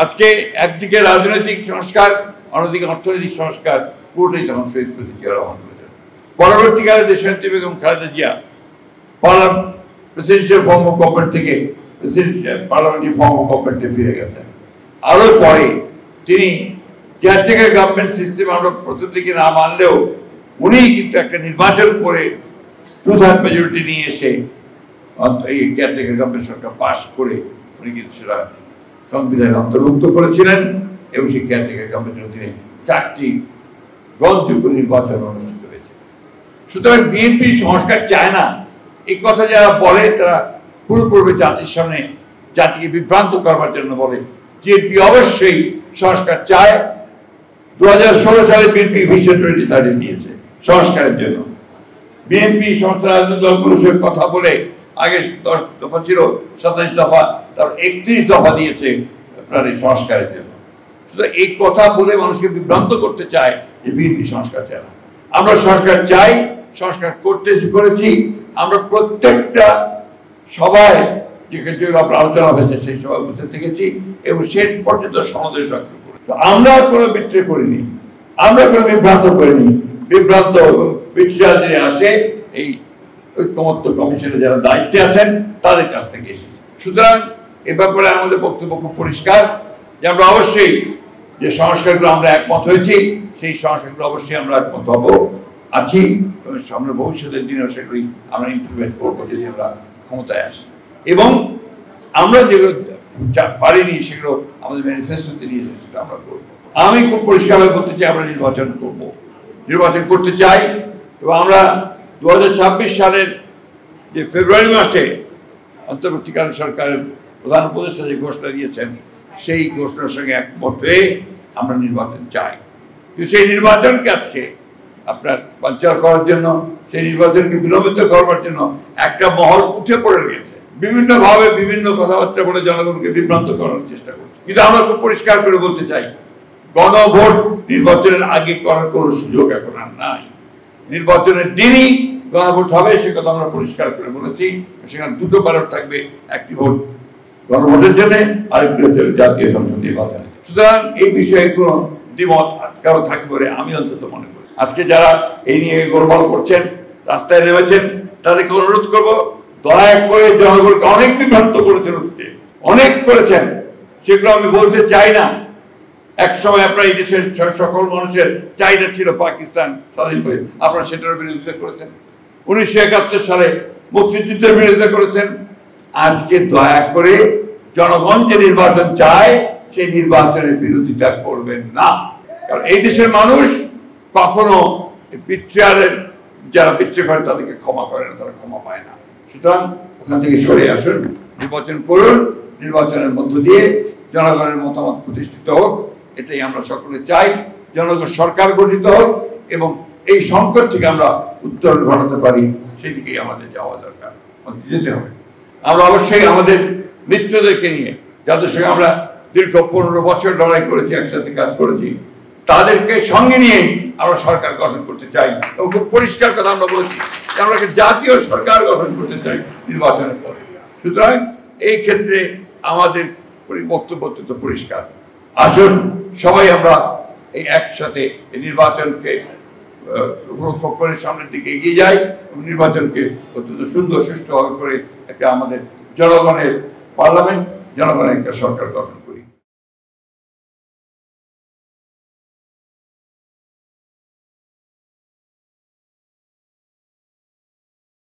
আজকে একদিকে রাজনৈতিক সংস্কার, অন্যদিকে অর্থনৈতিক সংস্কার পুরোটাই যখন শহীদ প্রেসিডেন্ট জিয়া রহমান করেছেন। পরবর্তীকালে দেশনেত্রী Begum Khaleda Zia presidential form of government থেকে পার্লামেন্টারি ফর্ম অফ গভর্নমেন্টে ফিরে গেছেন। আরো পরে তিনি কেয়ারটেকার গভর্নমেন্ট সিস্টেম আমরা প্রথম দিকে না মানলেও উনি কিন্তু একটা নির্বাচন করে 2/3 মেজরিটি নিয়ে এসে এই কেয়ারটেকার গভর্নমেন্ট সরকার পাশ করে উনি কিন্তু সেটা সংবিধানে অন্তর্ভুক্ত করেছিলেন এবং সেই কেয়ারটেকার গভর্নমেন্টের অধীনে 4টি গ্রহণযোগ্য নির্বাচন অনুষ্ঠিত হয়েছে। সুতরাং বিএনপি সংস্কার চায় না এই কথা যারা বলে তারা পুরোপুরি জাতির সামনে জাতিকে বিভ্রান্ত করবার জন্য বলে। বিএনপি অবশ্যই সংস্কার চায়। 2016 সালে বিএনপি ভিশন 2030 দিয়েছে সংস্কারের জন্য। বিএনপি সমস্ত রাজনৈতিক দলগুলোর সঙ্গে কথা বলে আগে 10 দফা ছিল, 27 দফা, তারপর 31 দফা দিয়েছে আপনার এই সংস্কারের জন্য। শুধু এই কথা বলে মানুষকে বিভ্রান্ত করতে চায় যে বিএনপি সংস্কার চায় না। আমরা সংস্কার চাই, সংস্কার করতে করেছি। আমরা প্রত্যেকটা সবাই যেগুলো আপনার আলোচনা হয়েছে সেই সবাই বুঝতে থেকেছি এবং শেষ পর্যন্ত সমাবেশ রক্ষা করি। আমরা কোনো বিট্রে করিনি, আমরা কোনো বিভ্রান্ত করিনি। বিভ্রান্ত এবং বিট্রিয়াল যে আসে এই ঐক্যমত্য কমিশনে যারা দায়িত্বে আছেন তাদের কাছ থেকে এসেছে। সুতরাং এ ব্যাপারে আমাদের বক্তব্য খুব পরিষ্কার যে আমরা অবশ্যই যে সংস্কারগুলো আমরা একমত হয়েছি সেই সংস্কারগুলো অবশ্যই আমরা একমত হব আছি এবং সামনে ভবিষ্যতের দিনেও সেগুলি আমরা ইমপ্লিমেন্ট করবো যদি আমরা ক্ষমতায় আসি। এবং আমরা যেগুলো পারিনি সেগুলো আমাদের ম্যানিফেস্টোতে নিয়ে এসেছি সেটা আমরা করবো। আমি খুব পরিষ্কারভাবে বলতে চাই আমরা নির্বাচন করব, নির্বাচন করতে চাই এবং আমরা 2026 সালের যে ফেব্রুয়ারি মাসে অন্তর্বর্তীকালীন সরকারের প্রধান উপদেষ্টা যে ঘোষণা দিয়েছেন সেই ঘোষণার সঙ্গে একমত হয়ে আমরা নির্বাচন চাই। কিন্তু সেই নির্বাচনকে আজকে আপনার বানচাল করার জন্য, সেই নির্বাচনকে বিলম্বিত করবার জন্য একটা মহল উঠে পড়ে গিয়েছে, বিভিন্নভাবে বিভিন্ন কথাবার্তা বলে জনগণকে বিভ্রান্ত করার চেষ্টা করছে। কিন্তু আমরা খুব পরিষ্কার করে বলতে চাই গণভোট নির্বাচনের আগে করার কোনো সুযোগ এখন আর নাই। নির্বাচনের দিনই গণভোট হবে সে কথা আমরা পরিষ্কার করে বলেছি। সেখানে দুটো ব্যালট থাকবে, একটি ভোট গণভোটের জন্য আরেকটি হচ্ছে জাতীয় সংসদ নির্বাচনে। সুতরাং এই বিষয়ে কোনো দ্বিমত কারো থাকবে বলে আমি অন্তত মনে করি। আজকে যারা এই নিয়ে গোলমাল করছেন, রাস্তায় নেমেছেন, তাদেরকে অনুরোধ করবো দয়া করে জনগণকে অনেক বিভ্রান্ত করেছেন, অনেক করেছেন, সেগুলো আমি বলতে চাই না। এক সময় আপনার এই দেশের সকল মানুষের চাহিদা ছিল পাকিস্তান স্বাধীন হয়ে, আপনারা সেটার বিরোধিতা করেছেন। 1971 সালে মুক্তিযুদ্ধের বিরোধিতা করেছেন। আজকে দয়া করে জনগণ যে নির্বাচন চায় সেই নির্বাচনের বিরোধিতা করবেন না, কারণ এই দেশের মানুষ কখনো বিট্রিয়ালের যারা বিট্রে করে তাদেরকে ক্ষমা করে না, তারা ক্ষমা পায় না। সুতরাং ওখান থেকে সরে আসুন, নির্বাচন করুন, নির্বাচনের মধ্য দিয়ে জনগণের মতামত প্রতিষ্ঠিত হোক, এটাই আমরা সকলে চাই। জনগণ সরকার গঠিত হোক এবং এই সংকট থেকে আমরা উত্তরণ ঘটাতে পারি, সেদিকেই আমাদের যাওয়া দরকার, আমাদের যেতে হবে। আমরা অবশ্যই আমাদের মিত্রদেরকে নিয়ে, যাদের সঙ্গে আমরা দীর্ঘ 15 বছর লড়াই করেছি, একসাথে কাজ করেছি, তাদেরকে সঙ্গে নিয়ে আমরা সরকার গঠন করতে চাই এবং খুব পরিষ্কার কথা আমরা বলেছি আমরা জাতীয় সরকার গঠন করতে চাই নির্বাচনের পরে। সুতরাং এই ক্ষেত্রে আমাদের বক্তব্য অত্যন্ত পরিষ্কার। আসুন সবাই আমরা এই একসাথে এই নির্বাচনকে রক্ষা করে সামনের দিকে এগিয়ে যাই এবং নির্বাচনকে অত্যন্ত সুন্দর সুষ্ঠুভাবে করে একটা আমাদের জনগণের পার্লামেন্ট, জনগণের একটা সরকার গঠন